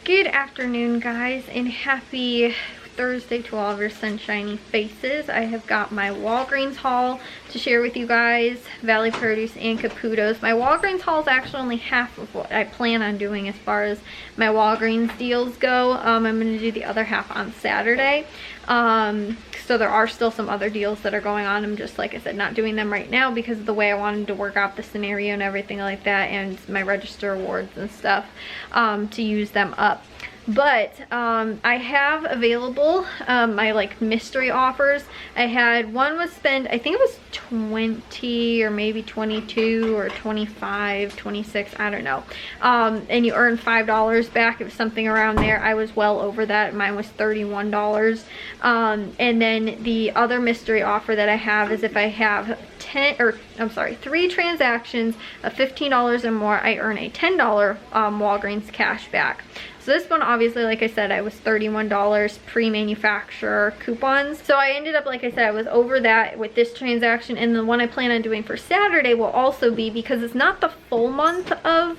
Good afternoon, guys, and happy Thursday to all of your sunshiny faces. I have got my Walgreens haul to share with you guys, Valley Produce and Caputo's. My Walgreens haul is actually only half of what I plan on doing as far as my Walgreens deals go. I'm going to do the other half on Saturday. So there are still some other deals that are going on. I'm just, like I said, not doing them right now because of the way I wanted to work out the scenario and everything like that, and my register awards and stuff, to use them up. But I have available my like mystery offers. I had one was spend, I think it was 20 or maybe 22 or 25, 26, I don't know. And you earn $5 back. It was something around there. I was well over that. Mine was $31. And then the other mystery offer that I have is if I have 3 transactions of $15 or more, I earn a $10 Walgreens cash back. So this one, obviously, like I said, I was $31 pre-manufacturer coupons. So I ended up, like I said, I was over that with this transaction. And the one I plan on doing for Saturday will also be, because it's not the full month of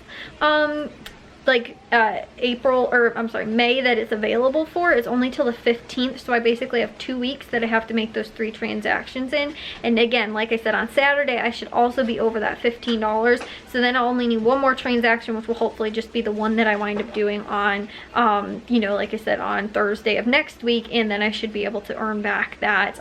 May that it's available for. It's only till the 15th, so I basically have 2 weeks that I have to make those 3 transactions in. And again, like I said, on Saturday I should also be over that $15, so then I'll only need one more transaction, which will hopefully just be the one that I wind up doing on you know, like I said, on Thursday of next week, and then I should be able to earn back that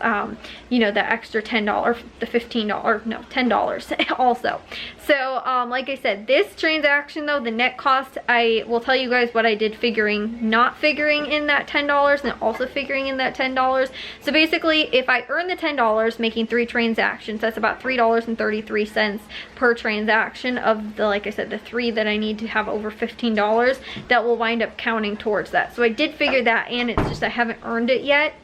you know, that extra $10, the $15, no, $10 also. So like I said, this transaction though, the net cost, I will tell you guys what I did not figuring in that $10 and also figuring in that $10. So basically, if I earn the $10 making 3 transactions, that's about $3.33 per transaction of the, like I said, the 3 that I need to have over $15, that will wind up counting towards that. So I did figure that, and it's just I haven't earned it yet.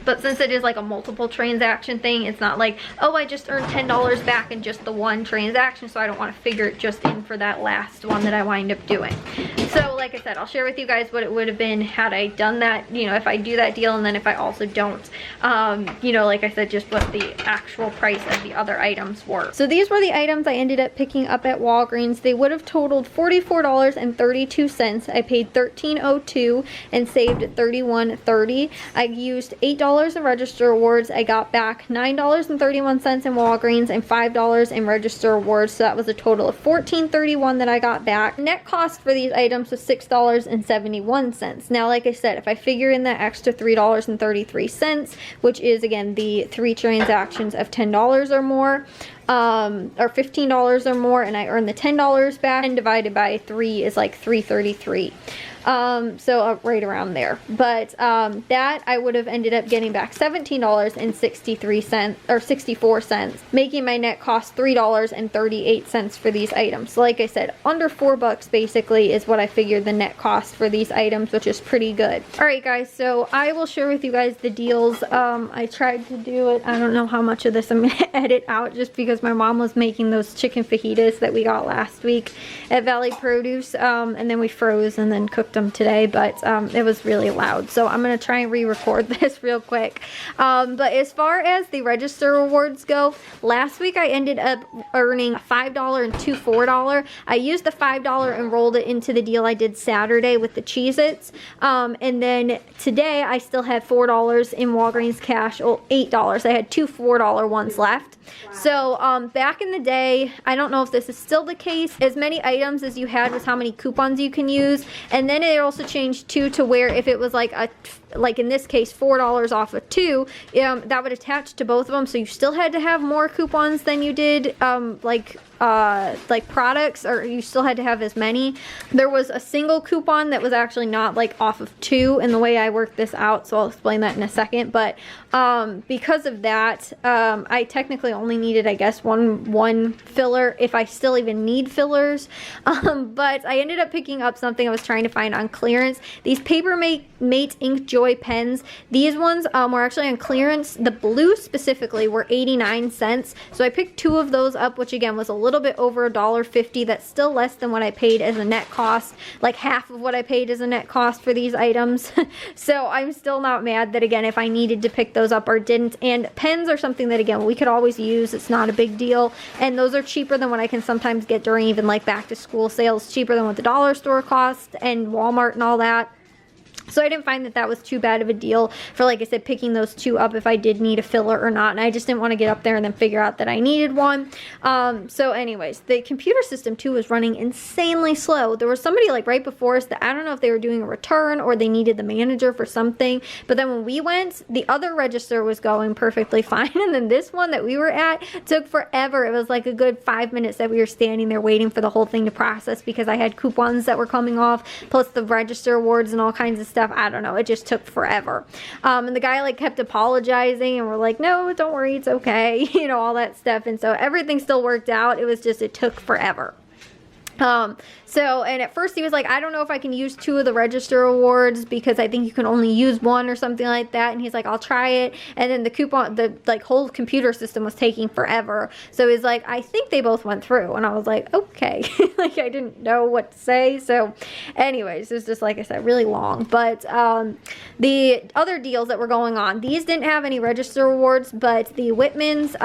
But since it is like a multiple transaction thing, it's not like, oh, I just earned $10 back in just the one transaction, so I don't want to figure it just in for that last one that I wind up doing. So like I said, I'll share with you guys what it would have been had I done that, you know, if I do that deal, and then if I also don't, you know, like I said, just what the actual price of the other items were. So these were the items I ended up picking up at Walgreens. They would have totaled $44.32. I paid $13.02 and saved $31.30. I used $8 in register awards. I got back $9.31 in Walgreens and $5 in register awards, so that was a total of $14.31 that I got back. Net cost for these items was $6.71. Now, like I said, if I figure in that extra $3.33, which is again the 3 transactions of $10 or more, or $15 or more, and I earn the $10 back, and divided by 3 is like $3.33. So right around there. But that I would have ended up getting back $17.63 or 64 cents, making my net cost $3.38 for these items. So like I said, under $4 basically is what I figured the net cost for these items, which is pretty good. Alright guys, so I will share with you guys the deals. I tried to do it. I don't know how much of this I'm going to edit out, just because my mom was making those chicken fajitas that we got last week at Valley Produce, and then we froze and then cooked them today, but it was really loud, so I'm gonna try and re-record this real quick. But as far as the register awards go, last week I ended up earning $5 and $4. I used the $5 and rolled it into the deal I did Saturday with the Cheez-Its, and then today I still had $4 in Walgreens cash, or $8. I had 2 $4 ones left. So back in the day, I don't know if this is still the case, as many items as you had was how many coupons you can use, and then it also changed too to where if it was like in this case $4 off of 2, that would attach to both of them, so you still had to have more coupons than you did like products, or you still had to have as many. There was a single coupon that was actually not like off of 2 in the way I worked this out, so I'll explain that in a second. But because of that, I technically only needed, I guess, one filler, if I still even need fillers. But I ended up picking up something I was trying to find on clearance. These Paper Mate Mate Ink Joy pens. These ones were actually on clearance. The blue specifically were 89 cents. So I picked 2 of those up, which again was a little bit over $1.50. That's still less than what I paid as a net cost, like half of what I paid as a net cost for these items. So I'm still not mad that, again, if I needed to pick those up or didn't. And pens are something that, again, we could always use. It's not a big deal. And those are cheaper than what I can sometimes get during even like back to school sales, cheaper than what the dollar store costs and Walmart and all that. So I didn't find that that was too bad of a deal for, like I said, picking those 2 up if I did need a filler or not. And I just didn't want to get up there and then figure out that I needed one. So anyways, the computer system too was running insanely slow. There was somebody like right before us that I don't know if they were doing a return or they needed the manager for something. But then when we went, the other register was going perfectly fine. And then this one that we were at took forever. It was like a good 5 minutes that we were standing there waiting for the whole thing to process because I had coupons that were coming off, plus the register awards and all kinds of stuff. I don't know, it just took forever. And the guy like kept apologizing and we're like, no, don't worry, it's okay, you know, all that stuff. And so everything still worked out. It was just, it took forever. And at first he was like, I don't know if I can use 2 of the register awards because I think you can only use 1 or something like that. And he's like, I'll try it. And then the coupon, the like whole computer system was taking forever. So he's like, I think they both went through. And I was like, okay. Like I didn't know what to say. So anyways, it was just, like I said, really long. But the other deals that were going on, these didn't have any register awards, but the Whitman's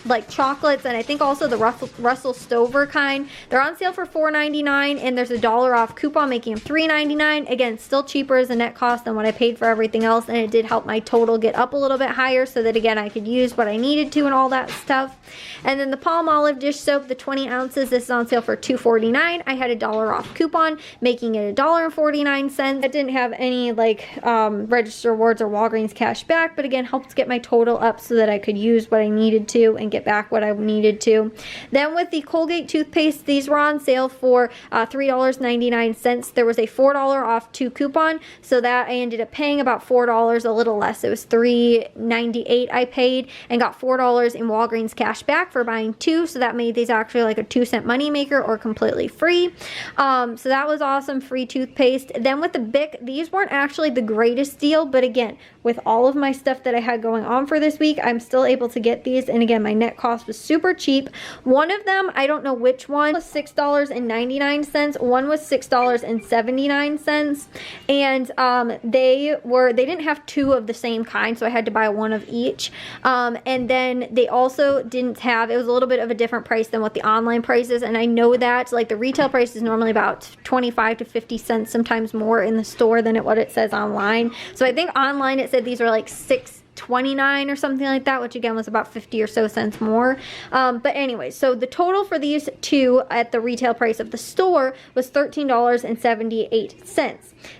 like chocolates, and I think also the Russell Stover kind, they're on sale for $4.99. And there's $1 off coupon making them $3.99. Again, still cheaper as a net cost than what I paid for everything else, and it did help my total get up a little bit higher so that, again, I could use what I needed to and all that stuff. And then the Palmolive dish soap, the 20 ounces, this is on sale for $2.49. I had $1 off coupon making it $1.49. That didn't have any like register awards or Walgreens cash back, but again, helped get my total up so that I could use what I needed to and get back what I needed to. Then with the Colgate toothpaste, these were on sale for $3.99. There was a $4 off 2 coupon, so that I ended up paying about $4, a little less. It was $3.98 I paid and got $4 in Walgreens cash back for buying 2, so that made these actually like a 2-cent money maker or completely free. So that was awesome, free toothpaste. Then with the Bic, these weren't actually the greatest deal, but again, with all of my stuff that I had going on for this week, I'm still able to get these, and again, my net cost was super cheap. One of them, I don't know which one, was $6.99. One was $6.79, and they didn't have 2 of the same kind, so I had to buy 1 of each. And then they also didn't have, it was a little bit of a different price than what the online price is, and I know that like the retail price is normally about 25 to 50 cents, sometimes more in the store than what it says online. So I think online it said these were like $6.29 or something like that, which again was about 50 or so cents more. But anyway, so the total for these 2 at the retail price of the store was $13.78.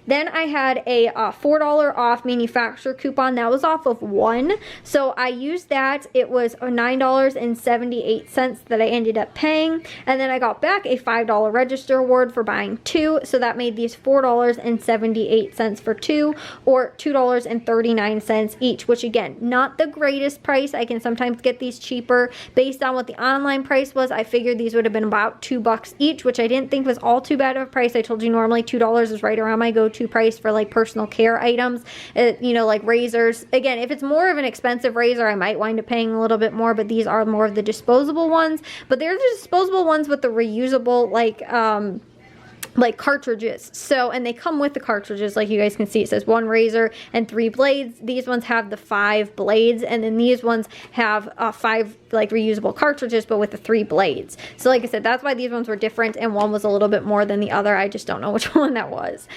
Then I had a $4 off manufacturer coupon that was off of 1, so I used that. It was $9.78 that I ended up paying, and then I got back a $5 register award for buying 2, so that made these $4.78 for 2, or $2.39 each, which again, not the greatest price. I can sometimes get these cheaper. Based on what the online price was, I figured these would have been about $2 each, which I didn't think was all too bad of a price. I told you normally $2 is right around my go-to price for like personal care items, you know, like razors. Again, if it's more of an expensive razor, I might wind up paying a little bit more, but these are more of the disposable ones. But they're the disposable ones with the reusable like cartridges. So, and they come with the cartridges, like you guys can see, it says 1 razor and 3 blades. These ones have the 5 blades, and then these ones have 5 like reusable cartridges, but with the 3 blades. So like I said, that's why these ones were different, and one was a little bit more than the other. I just don't know which one that was.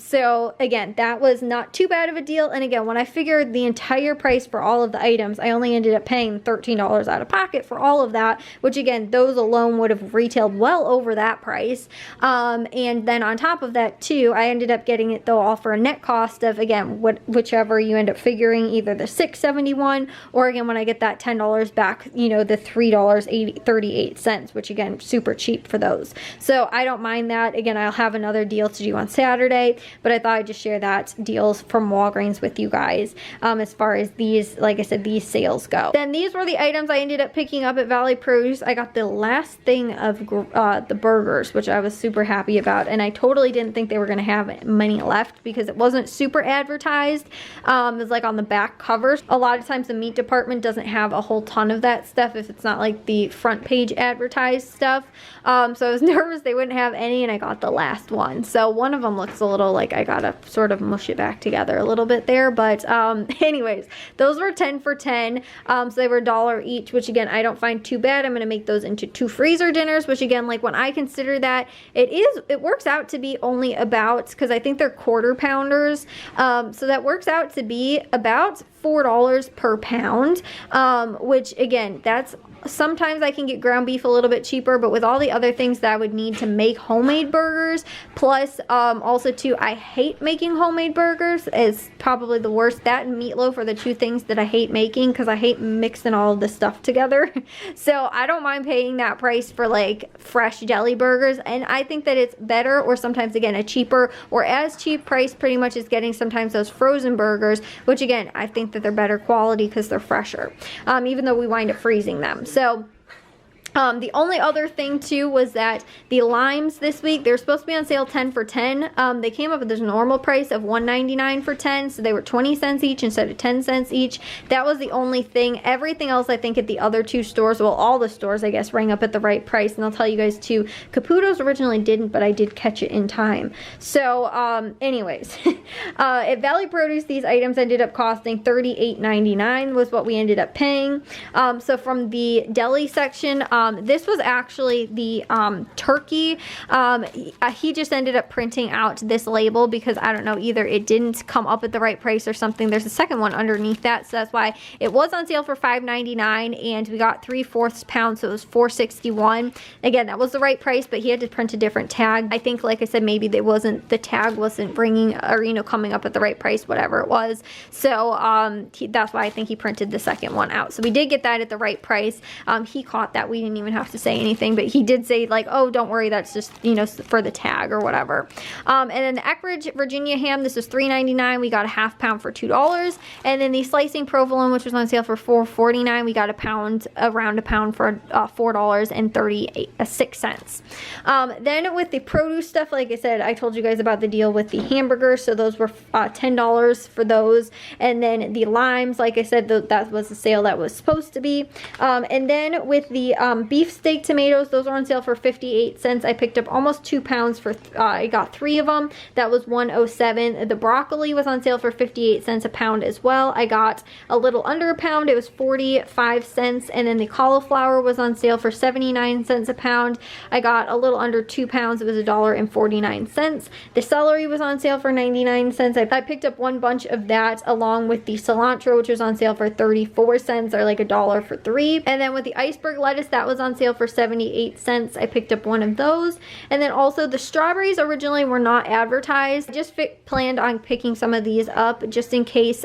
So again, that was not too bad of a deal. And again, when I figured the entire price for all of the items, I only ended up paying $13 out of pocket for all of that, which again, those alone would have retailed well over that price. And then on top of that too, I ended up getting it though all for a net cost of, again, whichever you end up figuring, either the $6.71 or again, when I get that $10 back, you know, the $3.38, which again, super cheap for those. So I don't mind that. Again, I'll have another deal to do on Saturday, but I thought I'd just share that deals from Walgreens with you guys as far as these, like I said, these sales go. Then these were the items I ended up picking up at Valley Produce. I got the last thing of the burgers, which I was super happy happy about, and I totally didn't think they were going to have many left because it wasn't super advertised. It's like on the back covers. A lot of times the meat department doesn't have a whole ton of that stuff if it's not like the front page advertised stuff. So I was nervous they wouldn't have any, and I got the last one. So one of them looks a little like I gotta sort of mush it back together a little bit there, but anyways, those were 10 for 10. So they were $1 each, which again I don't find too bad. I'm gonna make those into 2 freezer dinners, which again, like when I consider that, it works out to be only about, because I think they're quarter pounders, so that works out to be about $4 per pound, which again, that's sometimes I can get ground beef a little bit cheaper, but with all the other things that I would need to make homemade burgers, plus also too, I hate making homemade burgers. It's probably the worst. That and meatloaf are the 2 things that I hate making because I hate mixing all of this stuff together. So I don't mind paying that price for like fresh deli burgers, and I think that it's better, or sometimes again a cheaper or as cheap price pretty much as getting sometimes those frozen burgers, which again I think that they're better quality because they're fresher, even though we wind up freezing them. So the only other thing too was that the limes this week, they're supposed to be on sale 10 for 10. They came up with this normal price of $1.99 for 10, so they were 20 cents each instead of 10 cents each. That was the only thing. Everything else I think at the other 2 stores, well, all the stores I guess, rang up at the right price. And I'll tell you guys too, Caputo's originally didn't, but I did catch it in time. So anyways, at Valley Produce, these items ended up costing $38.99 was what we ended up paying. So from the deli section, this was actually the turkey. He just ended up printing out this label because I don't know, either it didn't come up at the right price or something. There's a second one underneath that, so that's why it was on sale for $5.99, and we got 3/4 pounds, so it was $4.61. Again, that was the right price, but he had to print a different tag. I think, like I said, maybe the tag wasn't bringing, or you know, coming up at the right price, whatever it was. So that's why I think he printed the second one out. So we did get that at the right price. He caught that. We didn't even have to say anything, but he did say like, oh, don't worry, that's just, you know, for the tag or whatever. And then the Eckridge Virginia ham, this was $3.99. We got a ½ pound for $2. And then the slicing provolone, which was on sale for $4.49, we got around a pound for $4.36. Then with the produce stuff, like I said, I told you guys about the deal with the hamburgers, so those were $10 for those. And then the limes, like I said, that was the sale that was supposed to be. And then with the beef steak tomatoes, those are on sale for 58 cents. I picked up almost 2 pounds for, I got 3 of them. That was $1.07. The broccoli was on sale for 58 cents a pound as well. I got a little under a pound. It was 45 cents. And then the cauliflower was on sale for 79 cents a pound. I got a little under 2 pounds. It was $1.49. The celery was on sale for 99 cents. I picked up 1 bunch of that along with the cilantro, which was on sale for 34 cents, or like $1 for 3. And then with the iceberg lettuce, that was on sale for 78 cents. I picked up 1 of those. And then also the strawberries originally were not advertised. I just planned on picking some of these up just in case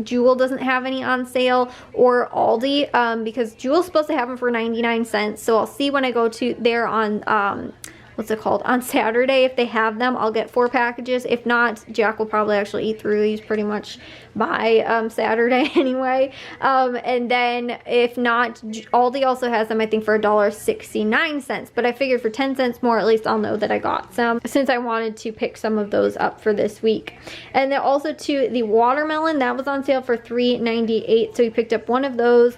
Jewel doesn't have any on sale, or Aldi, because Jewel's supposed to have them for 99 cents. So I'll see when I go to there on what's it called, on Saturday. If they have them, I'll get 4 packages. If not, Jack will probably actually eat through these pretty much by Saturday anyway. And then if not, Aldi also has them, I think, for $1.69. But I figured for 10 cents more, at least I'll know that I got some, since I wanted to pick some of those up for this week. And then also too, the watermelon, that was on sale for $3.98. So we picked up 1 of those,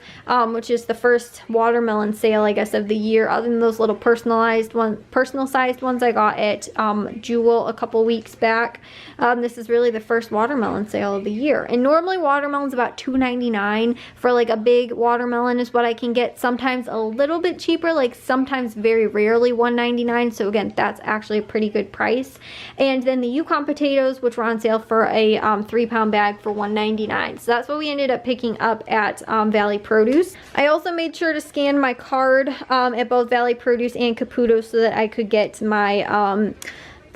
which is the first watermelon sale, I guess, of the year, other than those little personalized sized ones I got at Jewel a couple weeks back. This is really the first watermelon sale of the year. And normally watermelon's about $2.99 for like a big watermelon is what I can get. Sometimes a little bit cheaper, like sometimes very rarely $1.99. So again, that's actually a pretty good price. And then the Yukon potatoes, which were on sale for a 3-pound bag for $1.99. So that's what we ended up picking up at Valley Produce. I also made sure to scan my card at both Valley Produce and Caputo so that I could get my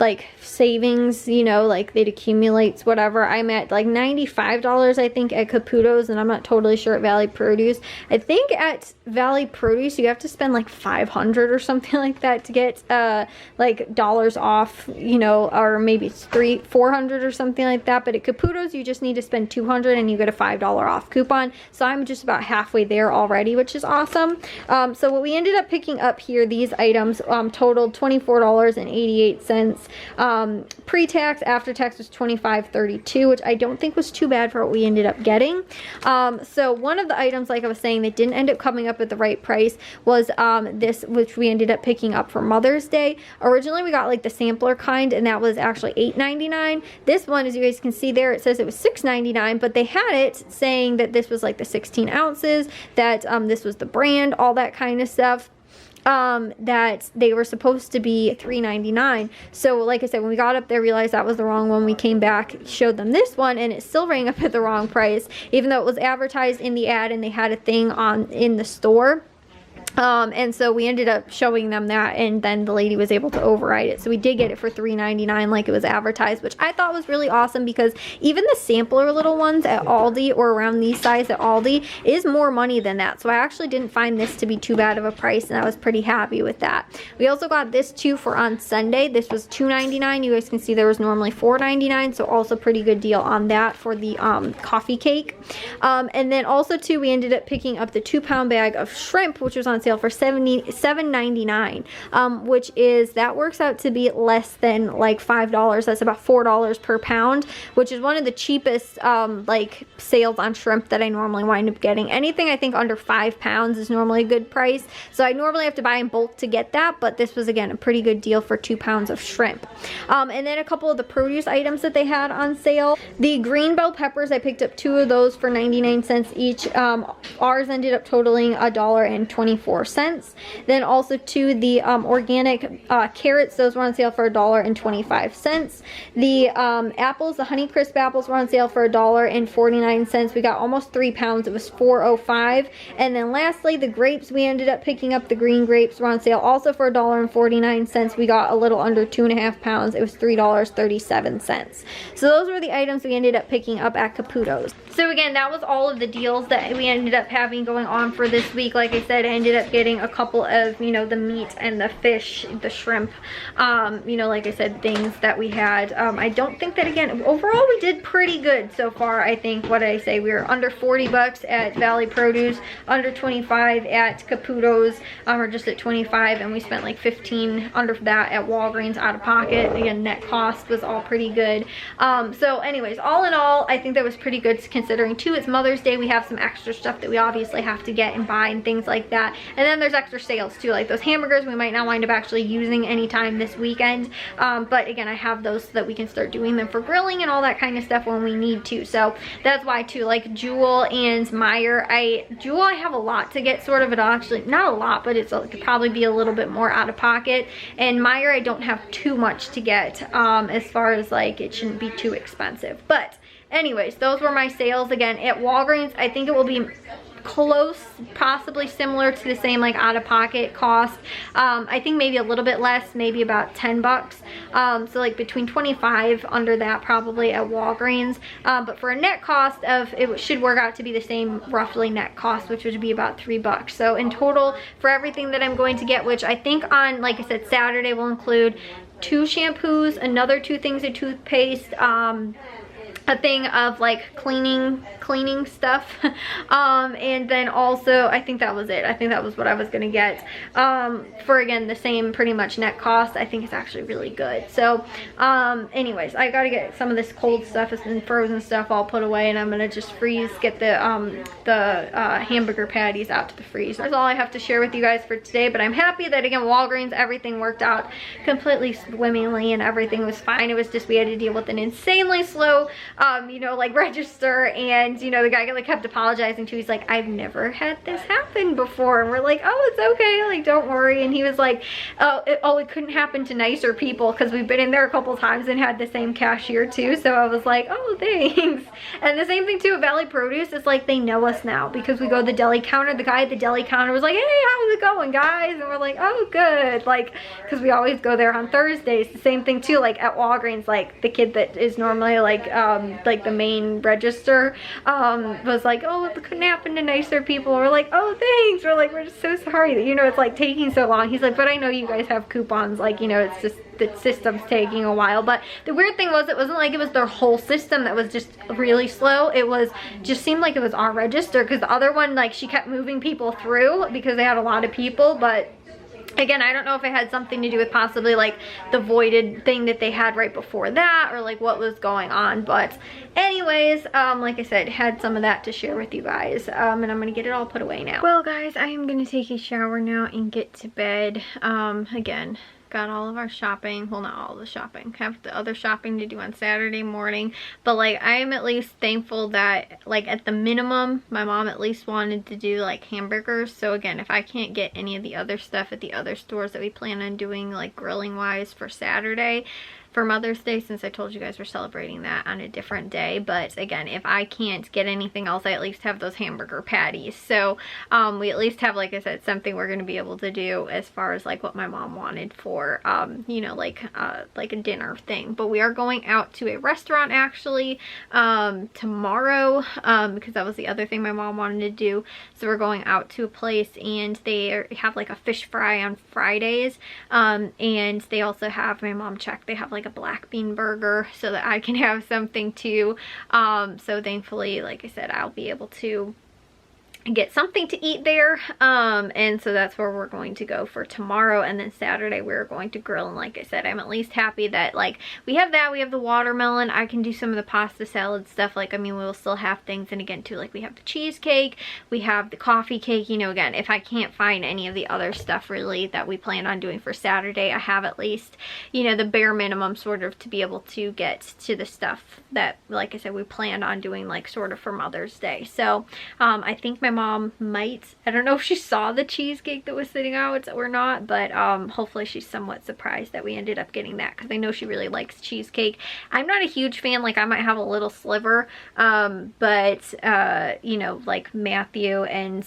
like savings, you know, like it accumulates, whatever. I'm at like $95 I think at Caputo's, and I'm not totally sure at Valley Produce. I think at Valley Produce you have to spend like $500 or something like that to get like dollars off, you know, or maybe it's $400 or something like that. But at Caputo's you just need to spend $200 and you get a $5 off coupon. So I'm just about halfway there already, which is awesome. So what we ended up picking up here, these items totaled $24.88. Pre-tax, after tax was $25.32, which I don't think was too bad for what we ended up getting. So one of the items, like I was saying, that didn't end up coming up at the right price was this, which we ended up picking up for Mother's Day. Originally we got like the sampler kind, and that was actually $8.99. This one, as you guys can see there, it says it was $6.99, but they had it saying that this was like the 16 ounces, that this was the brand, all that kind of stuff. That they were supposed to be $3.99. So like I said, when we got up there, realized that was the wrong one. We came back, showed them this one, and it still rang up at the wrong price, even though it was advertised in the ad and they had a thing in the store. And so we ended up showing them that, and then the lady was able to override it. So we did get it for $3.99 like it was advertised, which I thought was really awesome, because even the sampler little ones at Aldi, or around these size at Aldi, is more money than that. So I actually didn't find this to be too bad of a price, and I was pretty happy with that. We also got this too for on Sunday. This was $2.99. You guys can see there was normally $4.99, so also pretty good deal on that for the coffee cake. And then also too, we ended up picking up the 2-pound bag of shrimp, which was on sale for $7.99, which is, that works out to be less than like $5. That's about $4 per pound, which is one of the cheapest like sales on shrimp that I normally wind up getting. Anything I think under 5 pounds is normally a good price, so I normally have to buy in bulk to get that, but this was again a pretty good deal for 2 pounds of shrimp. And then a couple of the produce items that they had on sale. The green bell peppers, I picked up 2 of those for 99 cents each. Ours ended up totaling $1.24. Then also to the organic carrots, those were on sale for $1.25. The apples, the Honeycrisp apples, were on sale for $1.49. We got almost 3 pounds. It was $4.05. And then lastly, the grapes, we ended up picking up the green grapes, were on sale also for $1.49. We got a little under 2.5 pounds. It was $3.37. So those were the items we ended up picking up at Caputo's. So again, that was all of the deals that we ended up having going on for this week. Like I said, I ended up getting a couple of, you know, the meat and the fish, the shrimp, you know, like I said, things that we had. I don't think that, again, overall we did pretty good so far. I think, what did I say, we were under 40 bucks at Valley Produce, under 25 at Caputo's, or just at 25, and we spent like 15 under that at Walgreens out of pocket. Again, net cost was all pretty good. So anyways, all in all, I think that was pretty good, considering too it's Mother's Day. We have some extra stuff that we obviously have to get and buy and things like that. And then there's extra sales too, like those hamburgers we might not wind up actually using anytime this weekend, but again, I have those so that we can start doing them for grilling and all that kind of stuff when we need to. So that's why too, like Jewel and Meijer, Jewel I have a lot to get, sort of. It'll actually, not a lot, but it could probably be a little bit more out of pocket. And Meijer, I don't have too much to get, as far as like, it shouldn't be too expensive. But anyways, those were my sales. Again, at Walgreens, I think it will be close, possibly similar to the same like out-of-pocket cost. I think maybe a little bit less, maybe about 10 bucks. So like between 25 under that probably at Walgreens. But for a net cost of, it should work out to be the same roughly net cost, which would be about 3 bucks. So in total for everything that I'm going to get, which I think on, like I said, Saturday will include 2 shampoos, another 2 things of toothpaste, a thing of like cleaning stuff, and then also I think that was it. I think that was what I was gonna get, for again the same pretty much net cost. I think it's actually really good. So anyways, I gotta get some of this cold stuff and frozen stuff all put away, and I'm gonna just get the hamburger patties out to the freezer. That's all I have to share with you guys for today, but I'm happy that again Walgreens, everything worked out completely swimmingly and everything was fine. It was just we had to deal with an insanely slow you know, like register, and you know, the guy like kept apologizing too. He's like, I've never had this happen before, and we're like, oh, it's okay, like don't worry. And he was like, it couldn't happen to nicer people, because we've been in there a couple times and had the same cashier too. So I was like, oh, thanks. And the same thing too at Valley Produce, it's like they know us now because we go to the deli counter. The guy at the deli counter was like, hey, how's it going, guys? And we're like, oh, good. Like, because we always go there on Thursdays. The same thing too, like at Walgreens, like the kid that is normally like the main register was like, oh, it couldn't happen to nicer people. We're like, oh, thanks. We're like, we're just so sorry that, you know, it's like taking so long. He's like, but I know you guys have coupons, like, you know, it's just the system's taking a while. But the weird thing was, it wasn't like it was their whole system that was just really slow. It was just seemed like it was our register, because the other one, like, she kept moving people through because they had a lot of people. But again, I don't know if it had something to do with possibly like the voided thing that they had right before that, or like what was going on. But anyways, like I said, had some of that to share with you guys, and I'm gonna get it all put away now. Well guys, I am gonna take a shower now and get to bed. Again, got all of our shopping, well, not all the shopping, have the other shopping to do on Saturday morning, but like I am at least thankful that like at the minimum my mom at least wanted to do like hamburgers. So again, if I can't get any of the other stuff at the other stores that we plan on doing like grilling wise for Saturday for Mother's Day, since I told you guys we're celebrating that on a different day. But again, if I can't get anything else, I at least have those hamburger patties. So we at least have, like I said, something we're going to be able to do as far as like what my mom wanted for you know, like a dinner thing. But we are going out to a restaurant actually tomorrow, because that was the other thing my mom wanted to do. So we're going out to a place, and they have like a fish fry on Fridays, and they also have, my mom checked, they have like a black bean burger so that I can have something too. So thankfully, like I said, I'll be able to get something to eat there, and so that's where we're going to go for tomorrow. And then Saturday we're going to grill, and like I said, I'm at least happy that like we have that, we have the watermelon, I can do some of the pasta salad stuff. Like, I mean, we'll still have things, and again too, like we have the cheesecake, we have the coffee cake, you know. Again, if I can't find any of the other stuff really that we plan on doing for Saturday, I have at least, you know, the bare minimum sort of to be able to get to the stuff that, like I said, we plan on doing like sort of for Mother's Day. So I think my mom might, I don't know if she saw the cheesecake that was sitting out or not, but hopefully she's somewhat surprised that we ended up getting that, because I know she really likes cheesecake. I'm not a huge fan, like I might have a little sliver, but you know, like Matthew and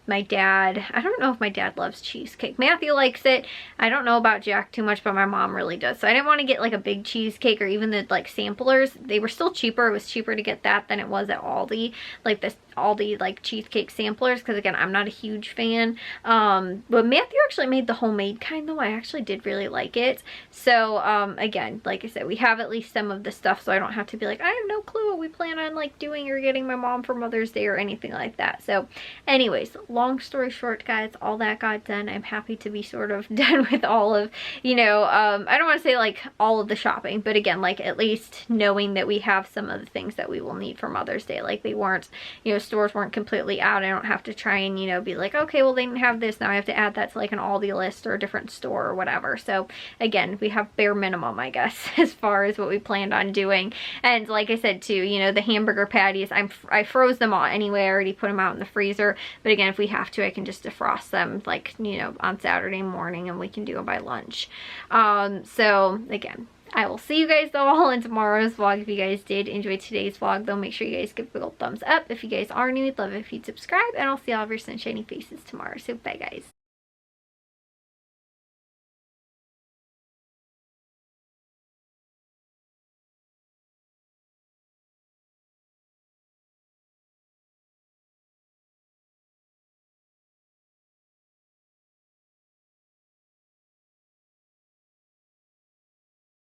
my dad, I don't know if my dad loves cheesecake. Matthew likes it. I don't know about Jack too much, but my mom really does. So I didn't want to get like a big cheesecake, or even the like samplers. They were still cheaper. It was cheaper to get that than it was at Aldi, like this Aldi like cheesecake samplers, because again, I'm not a huge fan. But Matthew actually made the homemade kind though. I actually did really like it. So again, like I said, we have at least some of the stuff, so I don't have to be like, I have no clue what we plan on like doing or getting my mom for Mother's Day or anything like that. So anyways, long story short guys, all that got done. I'm happy to be sort of done with all of, you know, I don't want to say like all of the shopping, but again, like at least knowing that we have some of the things that we will need for Mother's Day. Like they weren't, you know, stores weren't completely out. I don't have to try and, you know, be like, okay, well they didn't have this, now I have to add that to like an Aldi list or a different store or whatever. So again, we have bare minimum, I guess, as far as what we planned on doing. And like I said too, you know, the hamburger patties, I froze them all anyway. I already put them out in the freezer, but again, if we have to, I can just defrost them like, you know, on Saturday morning, and we can do it by lunch. So again, I will see you guys though all in tomorrow's vlog. If you guys did enjoy today's vlog though, make sure you guys give a big old thumbs up. If you guys are new, I'd love it if you'd subscribe, and I'll see all of your sunshiny faces tomorrow. So bye guys.